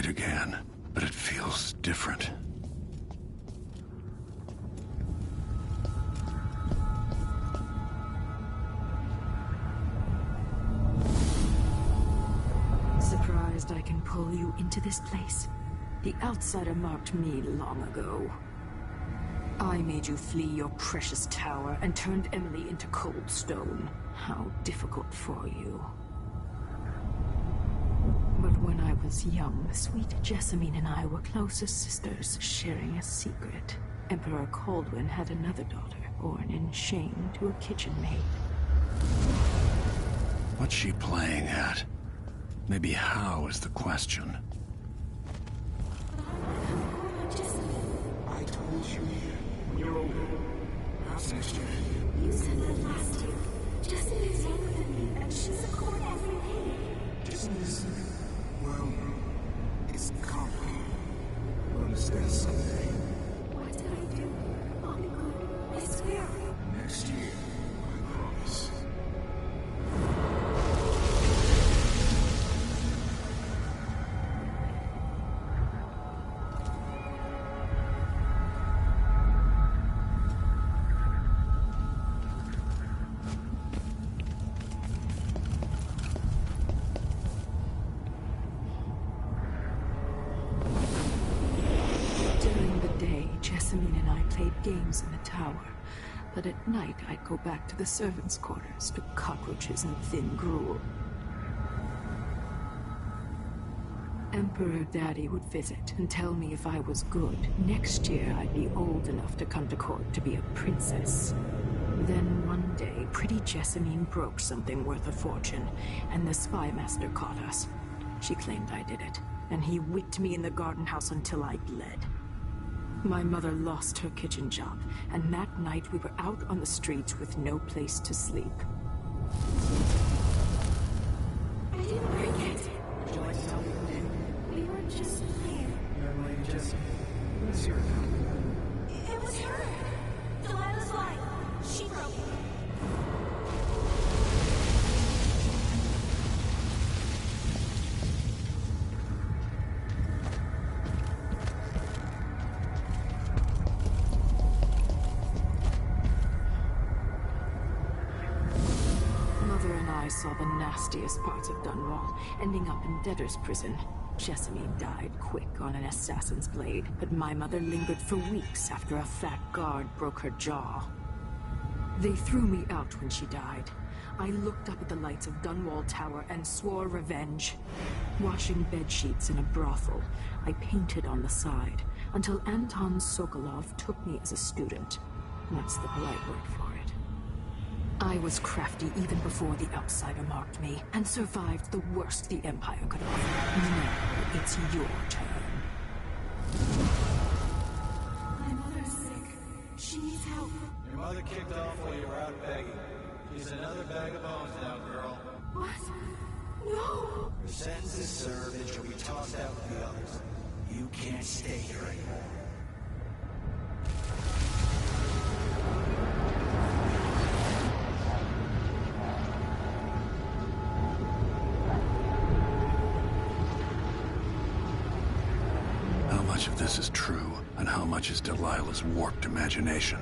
it again, but it feels different. Surprised I can pull you into this place? The outsider marked me long ago. I made you flee your precious tower and turned Emily into cold stone. How difficult for you. But when I was young, sweet Jessamine and I were close as sisters, sharing a secret. Emperor Kaldwin had another daughter, born in shame to a kitchen maid. What's she playing at? Maybe how is the question. I told you when you're older. How's next year? You said that last year. Jessamine is younger than me, and she's a court every day. Jessamine, well, it's complicated. We'll understand someday. What did I do? I'll be good. I swear. Next year, I promise. Jessamine and I played games in the tower, but at night I'd go back to the servants' quarters to cockroaches and thin gruel. Emperor Daddy would visit and tell me if I was good. Next year I'd be old enough to come to court to be a princess. Then one day, pretty Jessamine broke something worth a fortune, and the spy master caught us. She claimed I did it, and he whipped me in the garden house until I bled. My mother lost her kitchen job, and that night we were out on the streets with no place to sleep. I didn't break it. Would you like to tell me who did? We were just playing. Young lady Jessamine. What's your account? It was her. Delilah's line. She broke it. I saw the nastiest parts of Dunwall, ending up in debtor's prison. Jessamine died quick on an assassin's blade, but my mother lingered for weeks after a fat guard broke her jaw. They threw me out when she died. I looked up at the lights of Dunwall Tower and swore revenge. Washing bedsheets in a brothel, I painted on the side, until Anton Sokolov took me as a student. That's the polite word for it. I was crafty even before the outsider marked me, and survived the worst the Empire could offer. Now it's your turn. My mother's sick. She needs help. Your mother kicked off while you were out begging. She's another bag of bones now, girl. What? No! Your sentence is served and you'll be tossed out with the others. You can't stay here anymore. How much of this is true, and how much is Delilah's warped imagination?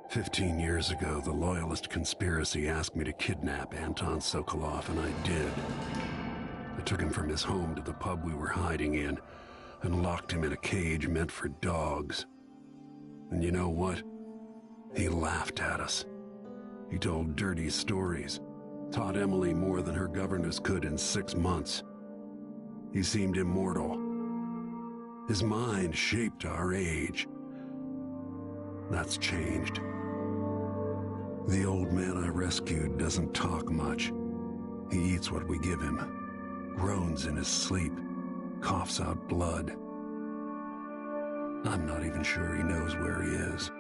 "15 years ago, the Loyalist conspiracy asked me to kidnap Anton Sokolov, and I did. I took him from his home to the pub we were hiding in, and locked him in a cage meant for dogs. And you know what? He laughed at us. He told dirty stories, taught Emily more than her governess could in 6 months. He seemed immortal. His mind shaped our age. That's changed. The old man I rescued doesn't talk much. He eats what we give him, groans in his sleep, coughs out blood. I'm not even sure he knows where he is."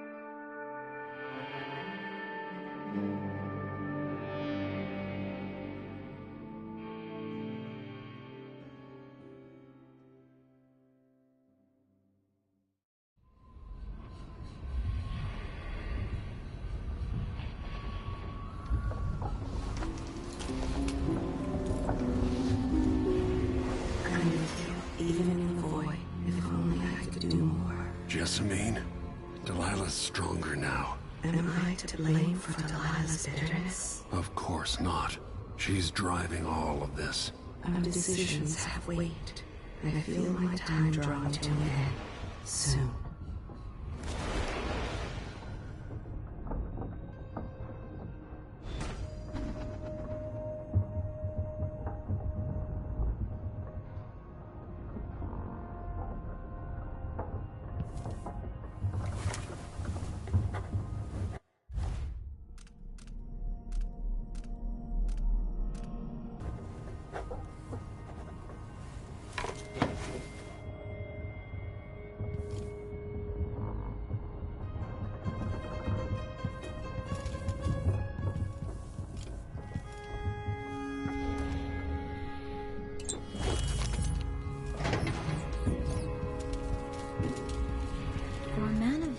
stronger now. Am I to blame for Delilah's bitterness? Of course not. She's driving all of this. Our decisions have weight. I feel my time drawing to an end soon.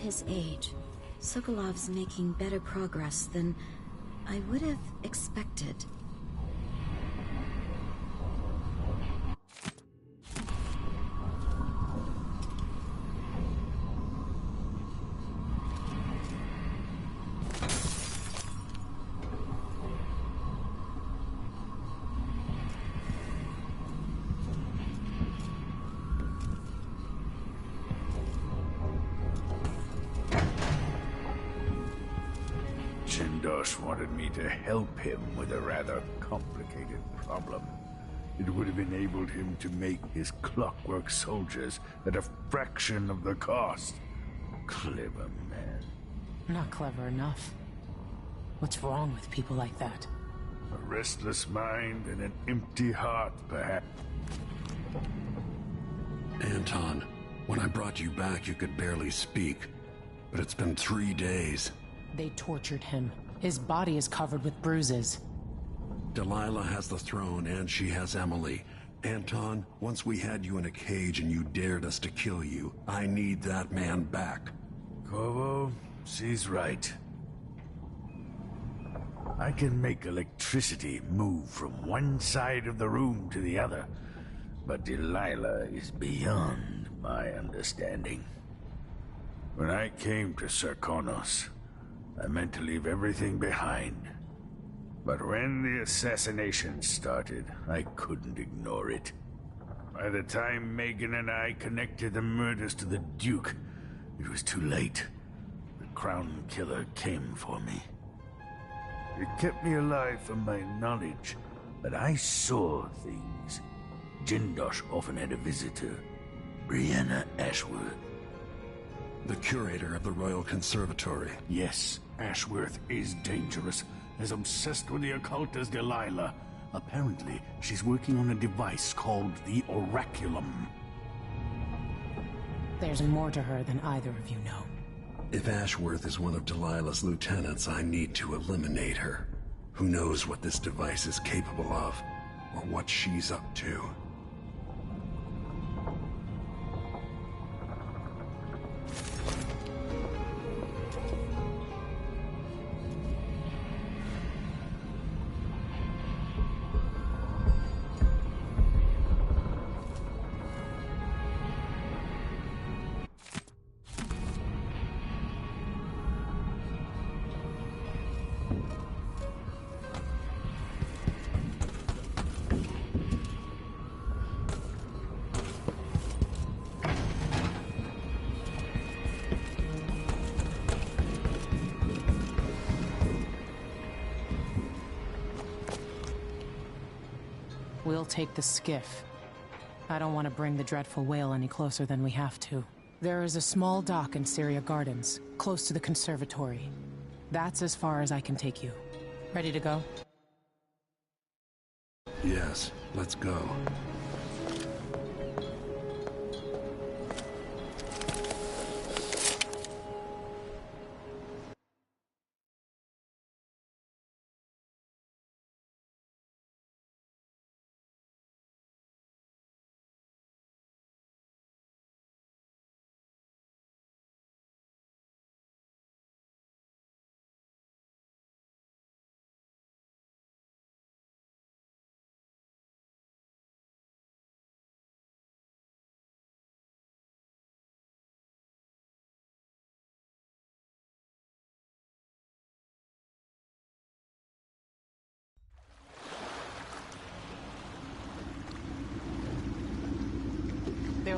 His age, Sokolov's making better progress than I would have expected. Jindosh wanted me to help him with a rather complicated problem. It would have enabled him to make his clockwork soldiers at a fraction of the cost. Clever man. Not clever enough. What's wrong with people like that? A restless mind and an empty heart, perhaps. Anton, when I brought you back, you could barely speak. But it's been 3 days. They tortured him. His body is covered with bruises. Delilah has the throne, and she has Emily. Anton, once we had you in a cage and you dared us to kill you, I need that man back. Corvo, she's right. I can make electricity move from one side of the room to the other, but Delilah is beyond my understanding. When I came to Serkonos, I meant to leave everything behind. But when the assassination started, I couldn't ignore it. By the time Megan and I connected the murders to the Duke, it was too late. The Crown Killer came for me. It kept me alive from my knowledge, but I saw things. Jindosh often had a visitor, Brianna Ashworth. The curator of the Royal Conservatory. Yes, Ashworth is dangerous. As obsessed with the occult as Delilah. Apparently, she's working on a device called the Oraculum. There's more to her than either of you know. If Ashworth is one of Delilah's lieutenants, I need to eliminate her. Who knows what this device is capable of, or what she's up to. We'll take the skiff. I don't want to bring the dreadful whale any closer than we have to. There is a small dock in Syria Gardens, close to the conservatory. That's as far as I can take you. Ready to go? Yes, let's go.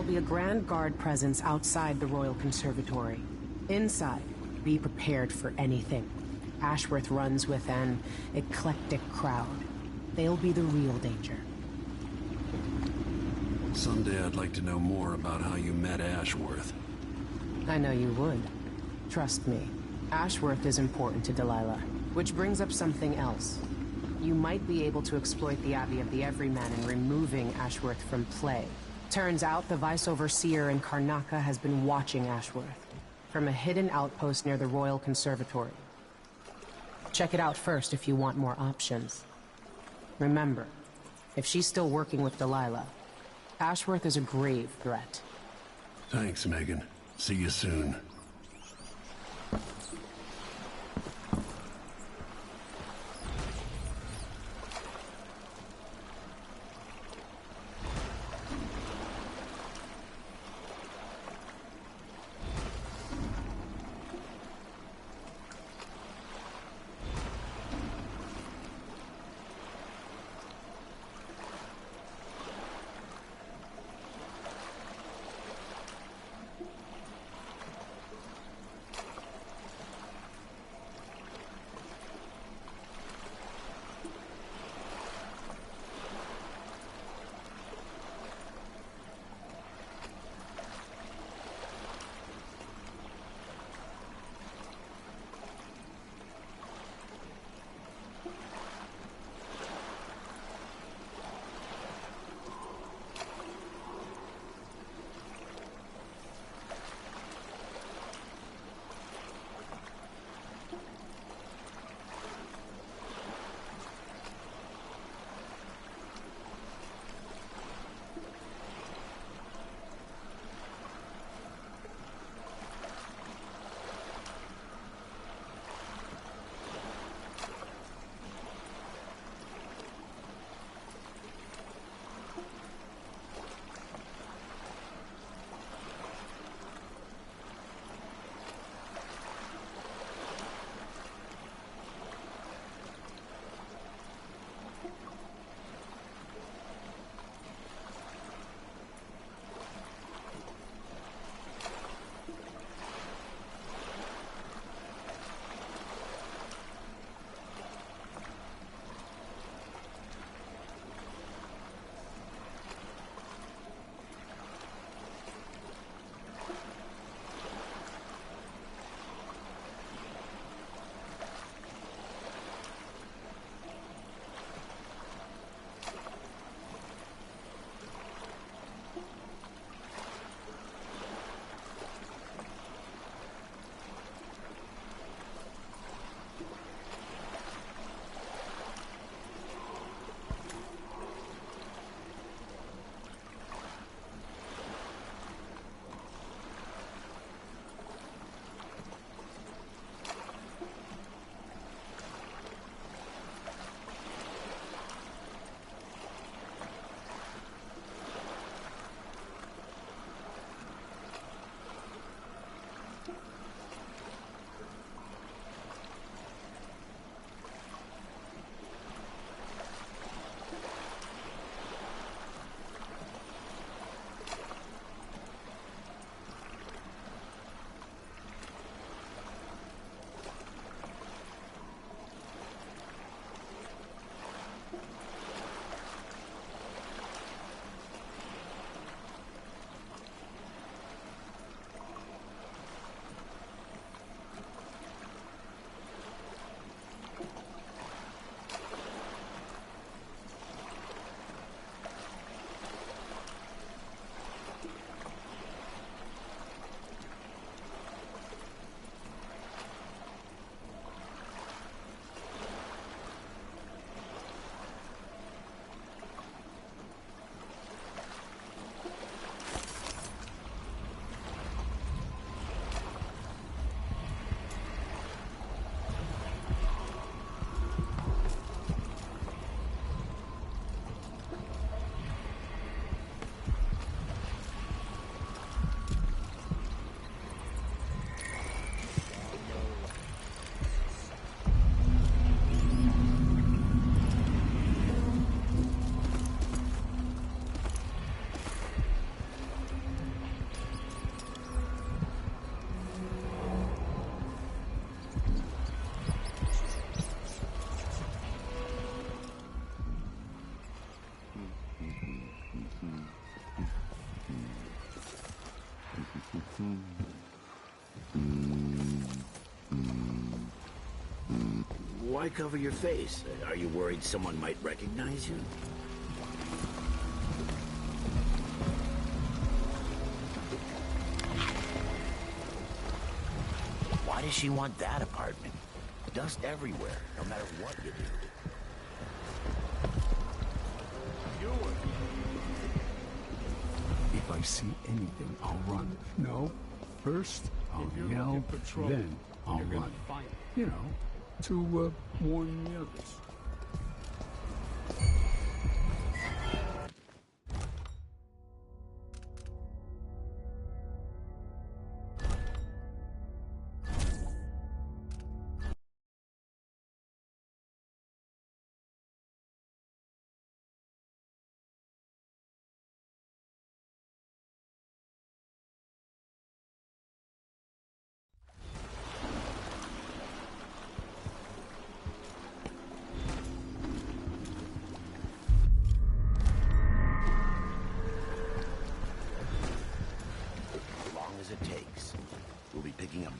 be a Grand Guard presence outside the Royal Conservatory. Inside, be prepared for anything. Ashworth runs with an eclectic crowd. They'll be the real danger. Someday I'd like to know more about how you met Ashworth. I know you would. Trust me. Ashworth is important to Delilah. Which brings up something else. You might be able to exploit the Abbey of the Everyman in removing Ashworth from play. Turns out the Vice Overseer in Karnaca has been watching Ashworth from a hidden outpost near the Royal Conservatory. Check it out first if you want more options. Remember, if she's still working with Delilah, Ashworth is a grave threat. Thanks, Megan. See you soon. Why cover your face? Are you worried someone might recognize you? Why does she want that apartment? Dust everywhere, no matter what you do. If I see anything, I'll run. No, first I'll yell, then I'll run. You know, to warn the others.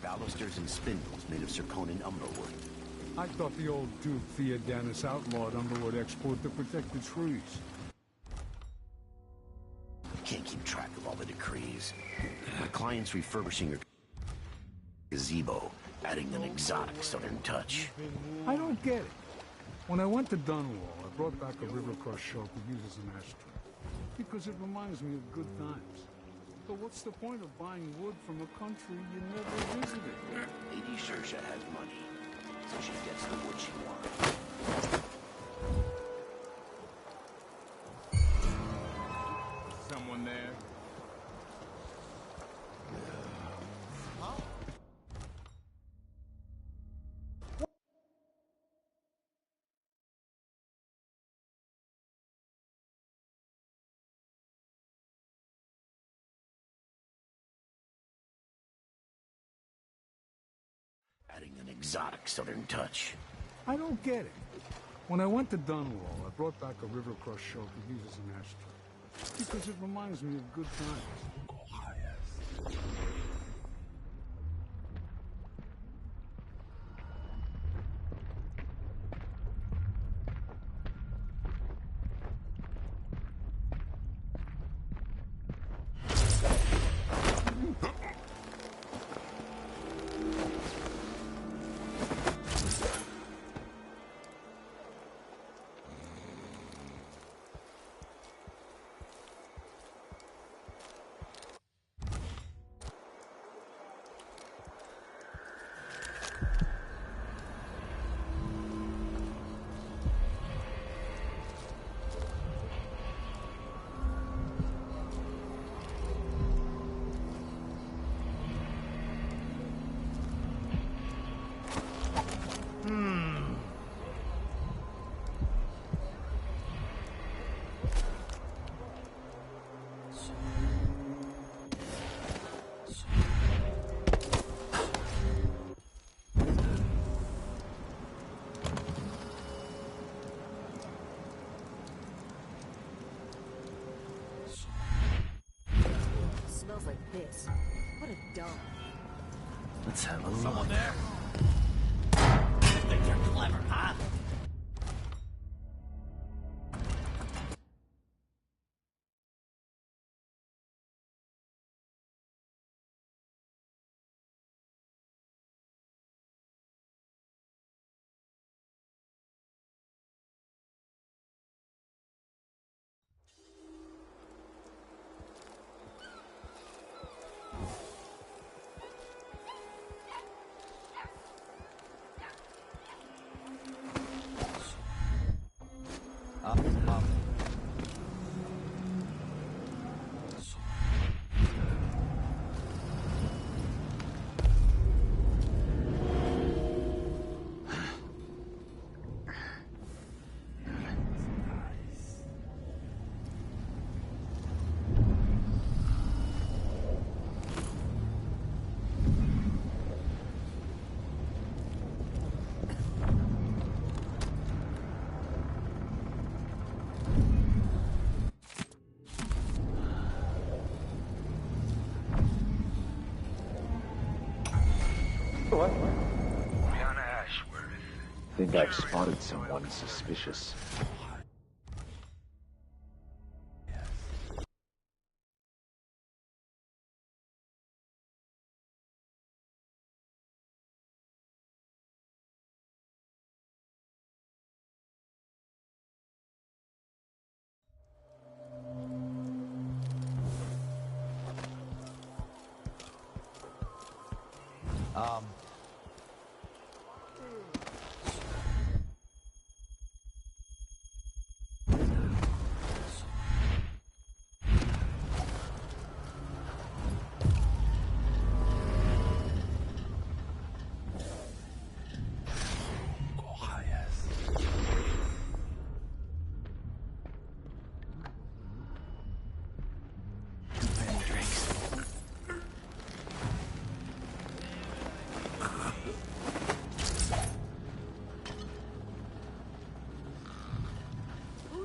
Balusters and spindles made of zirconin umberwood. I thought the old Duke Theodanus outlawed umberwood export to protect the trees. Can't keep track of all the decrees. My client's refurbishing her gazebo, adding an exotic southern touch. I don't get it. When I went to Dunwall, I brought back a river-cross shell to use as an ashtray. Because it reminds me of good times. But what's the point of buying wood from a country you never visited? Lady Saoirse has money, so she gets the wood she wants. Someone there? Adding an exotic southern touch. I don't get it. When I went to Dunwall, I brought back a river-cross shell to use as an ashtray. Because it reminds me of good times. Smells like this. What a dump. Let's have a look. Someone there? You think you're clever, huh? think I've spotted someone suspicious.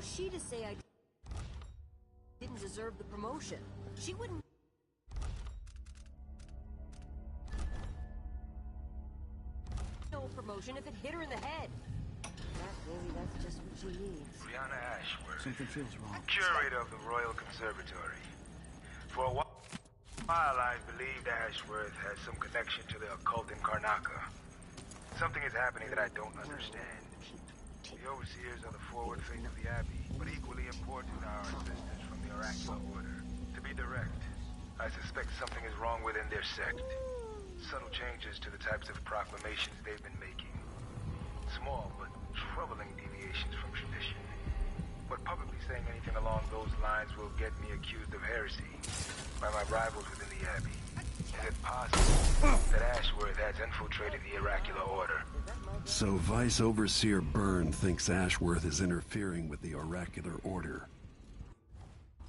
She to say I didn't deserve the promotion. She wouldn't. No promotion if it hit her in the head. Maybe that's just what she needs. Brianna Ashworth. Something feels wrong. Curator of the Royal Conservatory. For a while, I believed Ashworth had some connection to the occult in Karnaca. Something is happening that I don't understand. The overseers are the forward face of the Abbey, but equally important are our sisters from the Oracular Order. To be direct, I suspect something is wrong within their sect. Subtle changes to the types of proclamations they've been making. Small but troubling deviations from tradition. But publicly saying anything along those lines will get me accused of heresy by my rivals within the Abbey. Is it possible that Ashworth has infiltrated the Oracular Order? So Vice Overseer Byrne thinks Ashworth is interfering with the Oracular Order.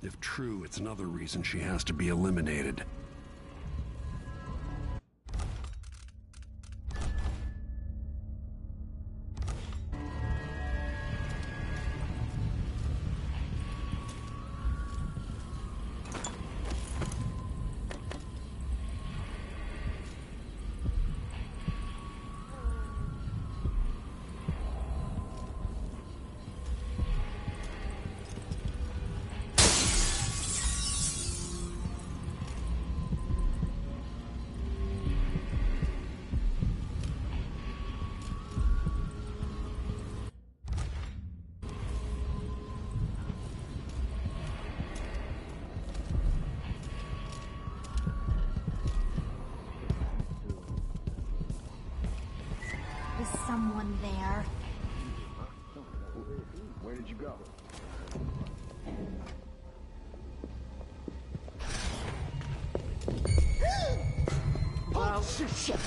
If true, it's another reason she has to be eliminated. Is someone there? Where did you go? Oh, shit!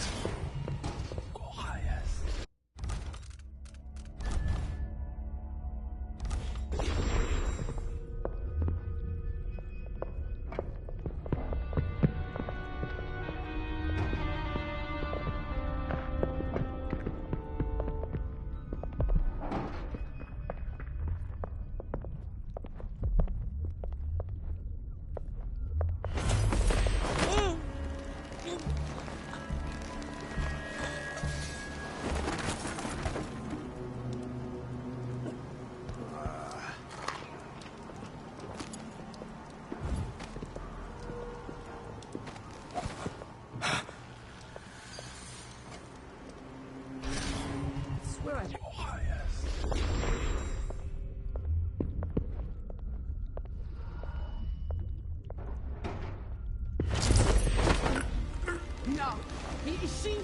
No. Is she?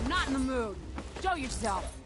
Not in the mood. Show yourself.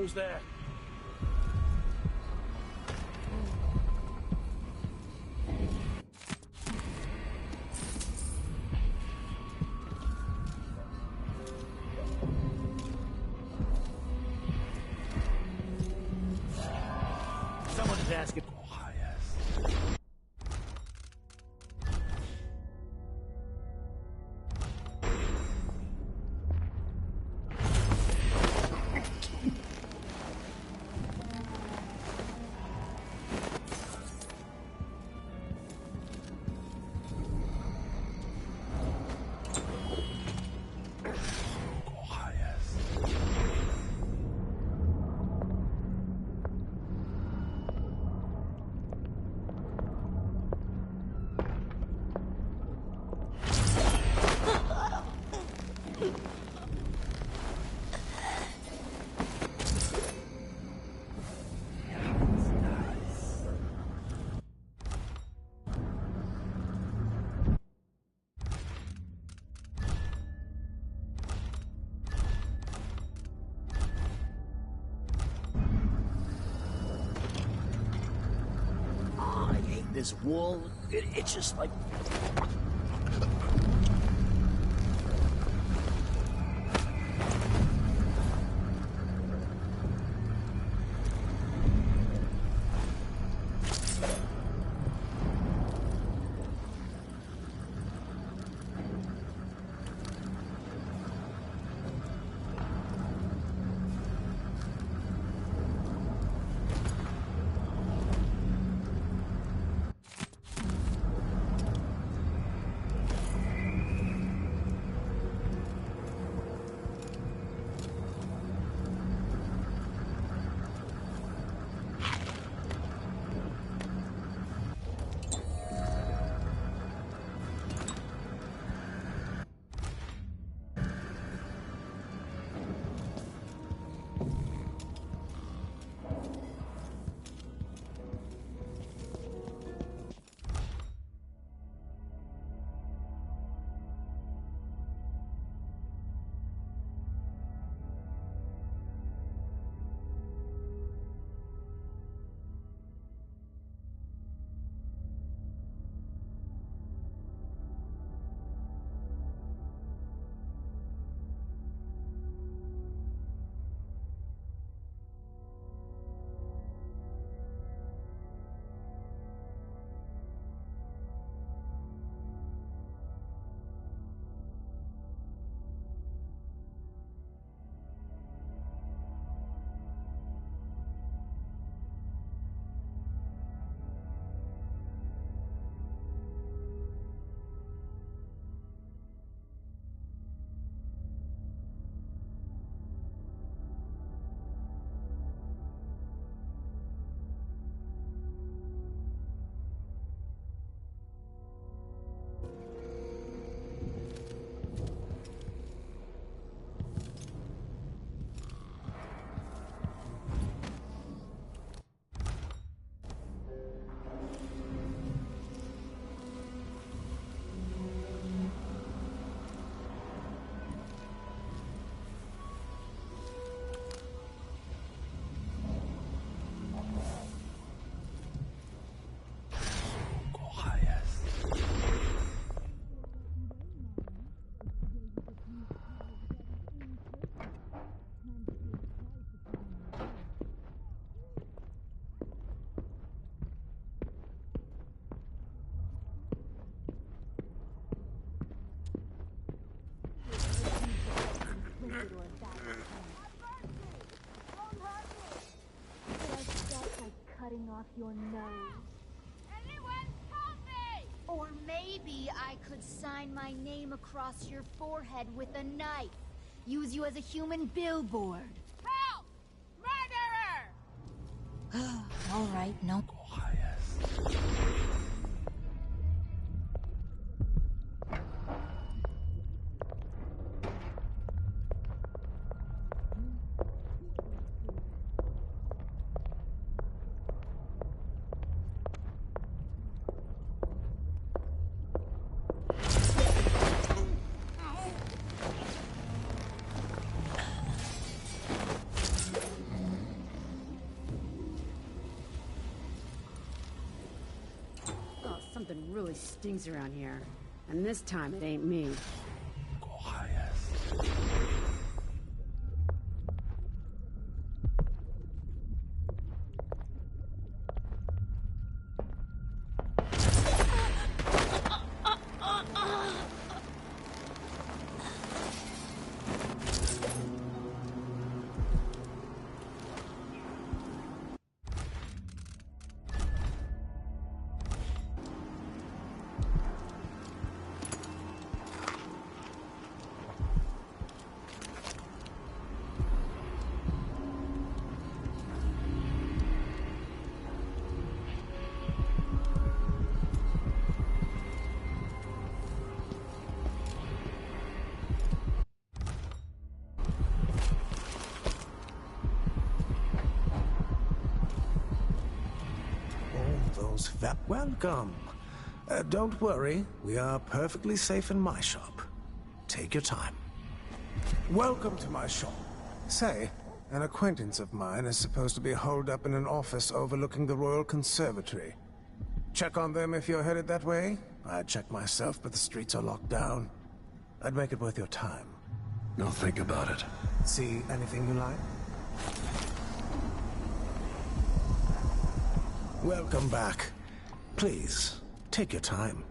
Who's there? Someone is asking. Oh, yes. This wool, it's just like... Cutting off your nose. Anyone help me! Or maybe I could sign my name across your forehead with a knife. Use you as a human billboard. Help! Murderer! All right, no. really stinks around here. And this time it ain't me. Welcome. Don't worry, we are perfectly safe in my shop. Take your time. Welcome to my shop. Say, an acquaintance of mine is supposed to be holed up in an office overlooking the Royal Conservatory. Check on them if you're headed that way. I'd check myself, but the streets are locked down. I'd make it worth your time. I'll think about it. See anything you like? Welcome back. Please, take your time.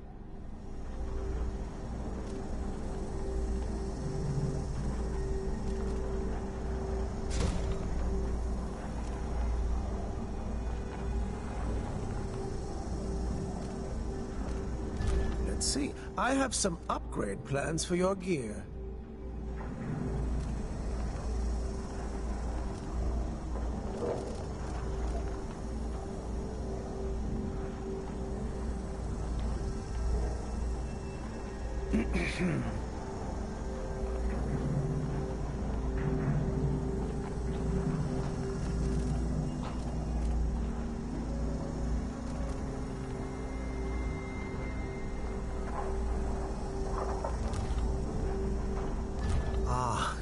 Let's see. I have some upgrade plans for your gear.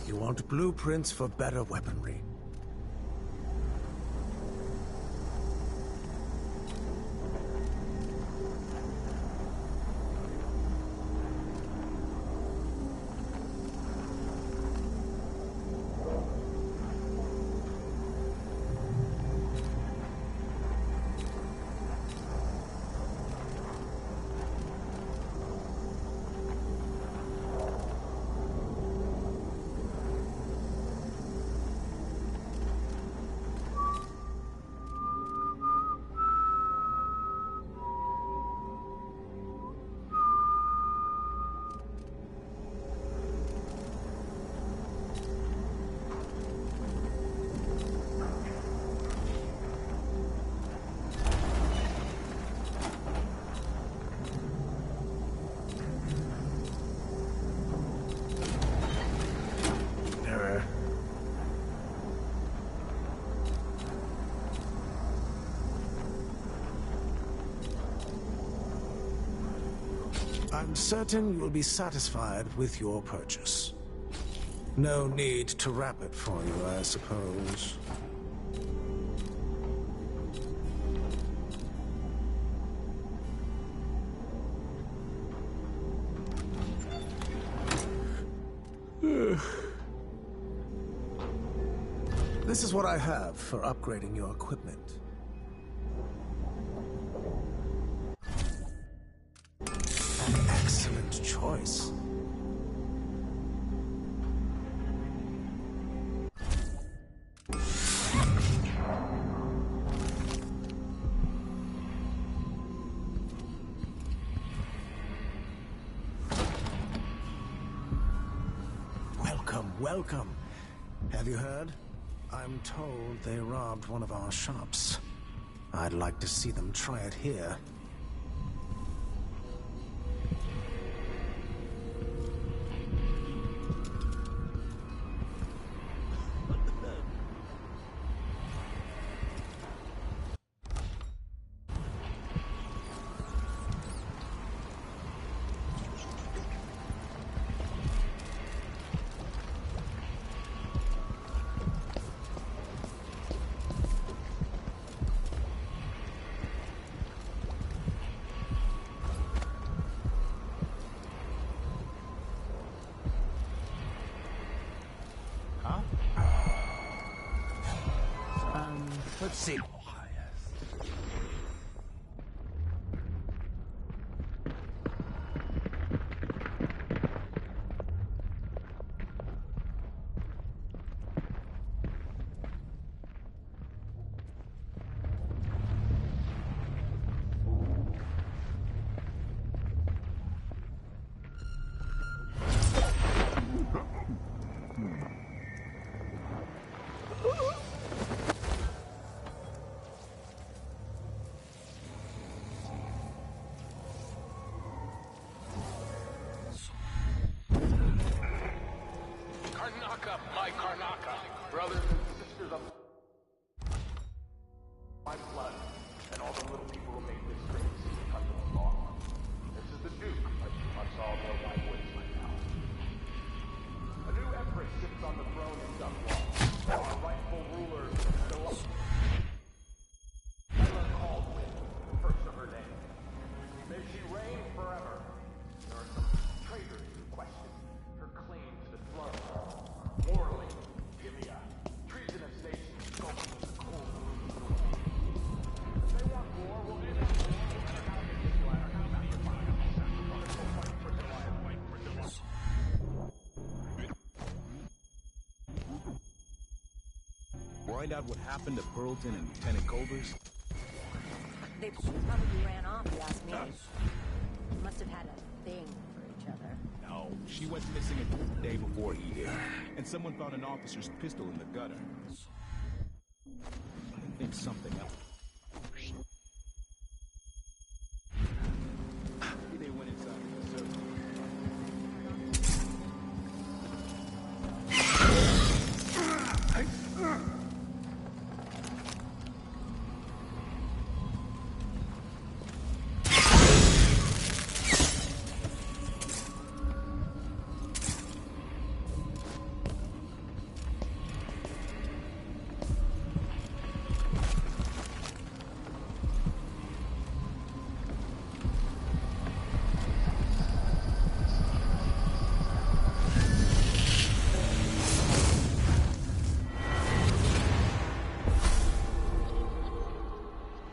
You want blueprints for better weaponry. I'm certain you'll be satisfied with your purchase. No need to wrap it for you, I suppose. This is what I have for upgrading your equipment. An excellent choice. Welcome, welcome. Have you heard? I'm told they robbed one of our shops. I'd like to see them try it here. see. Karnaka, my Karnaka, brothers and sisters of my blood, and all the little people who make this great city come to belong. This is the Duke, but you must all know my voice by now. A new empress sits on the throne in Dunwall. Our rightful ruler is still up. Ella Caldwin, the first of her name. May she reign forever. There are some traitors who question her claim to the throne. Morally, Givea, treasonous nations skulking in the cold room. If they want war, we'll end it. No matter how big this ladder, how many of mine will sacrifice. We'll fight for Goliath, fight for Goliath. Find out what happened to Burleton and Lieutenant Culvers? They probably ran off, if you ask me. Must have had a thing for each other. No, she went missing a day before he did. And someone found an officer's pistol in the gutter. I think something else. Maybe they went inside the circle.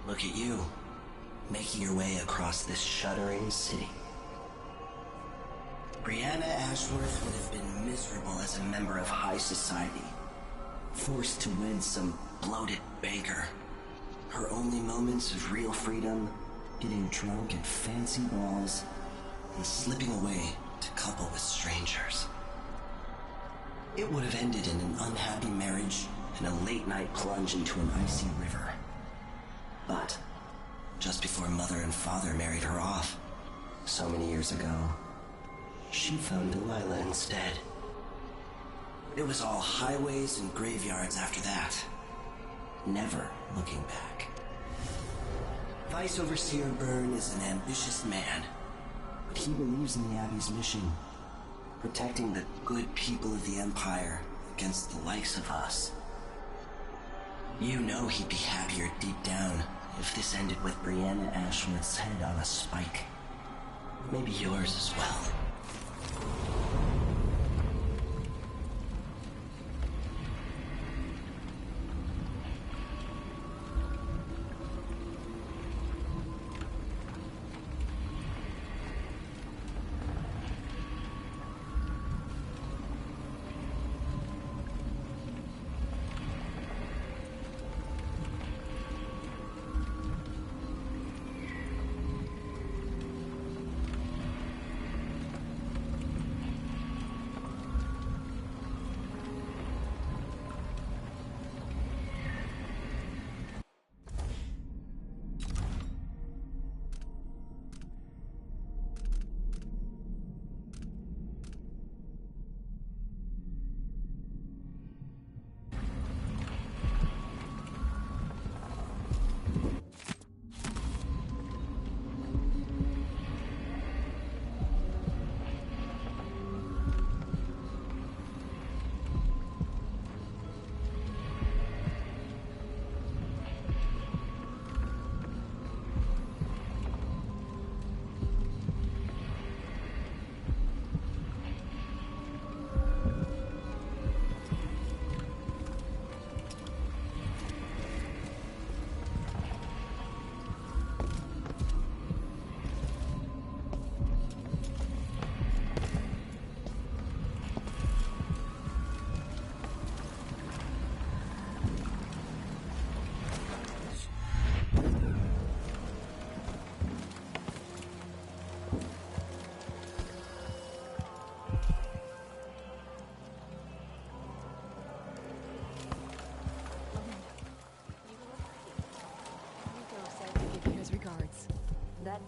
Look at you, making your way across this shuddering city. Brianna Ashworth would have been miserable as a member of high society, forced to wed some bloated banker. Her only moments of real freedom, getting drunk at fancy balls, and slipping away to couple with strangers. It would have ended in an unhappy marriage and a late-night plunge into an icy river. But just before Mother and Father married her off, so many years ago, she found Delilah instead. It was all highways and graveyards after that, never looking back. Vice Overseer Byrne is an ambitious man, but he believes in the Abbey's mission, protecting the good people of the Empire against the likes of us. You know he'd be happier deep down if this ended with Brianna Ashworth's head on a spike. Maybe yours as well.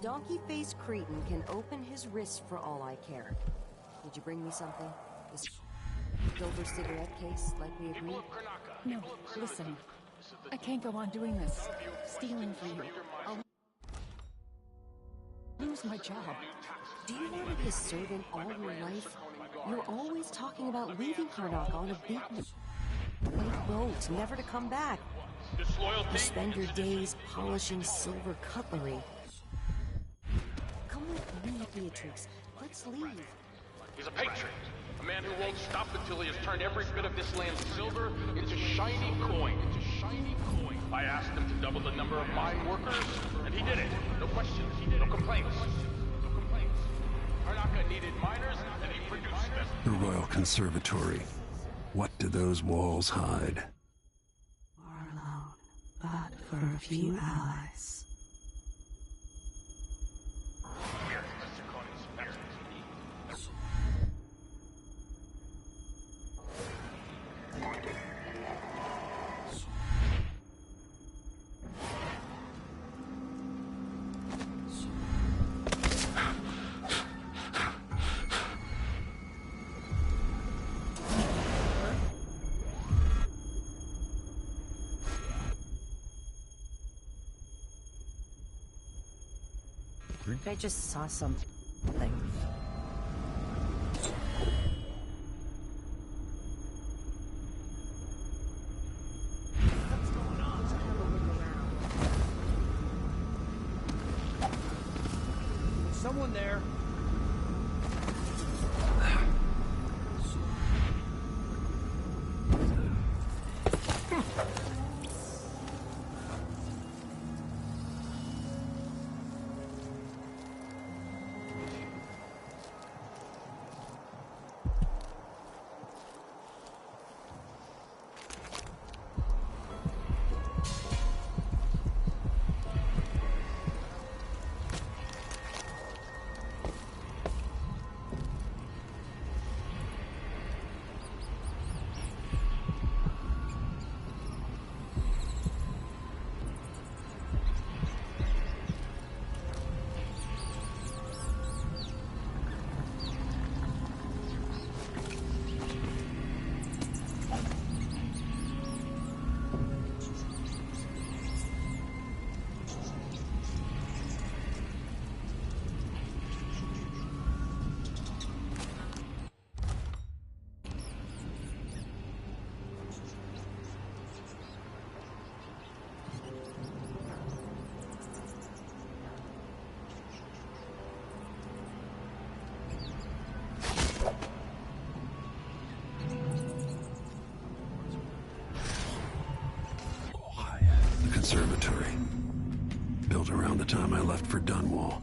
donkey-faced cretin can open his wrist for all I care. Did you bring me something? This silver cigarette case, like we agreed? No, listen. I can't go on doing this. Stealing for you. I'll lose my job. Do you want to be a servant all your life? You're always talking about leaving Karnak on a beaten white boat, never to come back. You spend your days polishing silver cutlery. Come with me, Beatrix. Let's leave. He's a patriot. A man who won't stop until he has turned every bit of this land's silver into shiny coin. I asked him to double the number of mine workers, and he did it. No questions, no complaints. Karnaka needed miners, and he produced them. The Royal Conservatory. What do those walls hide? We're alone, but for a few allies. I just saw something. Someone there. Conservatory. Built around the time I left for Dunwall.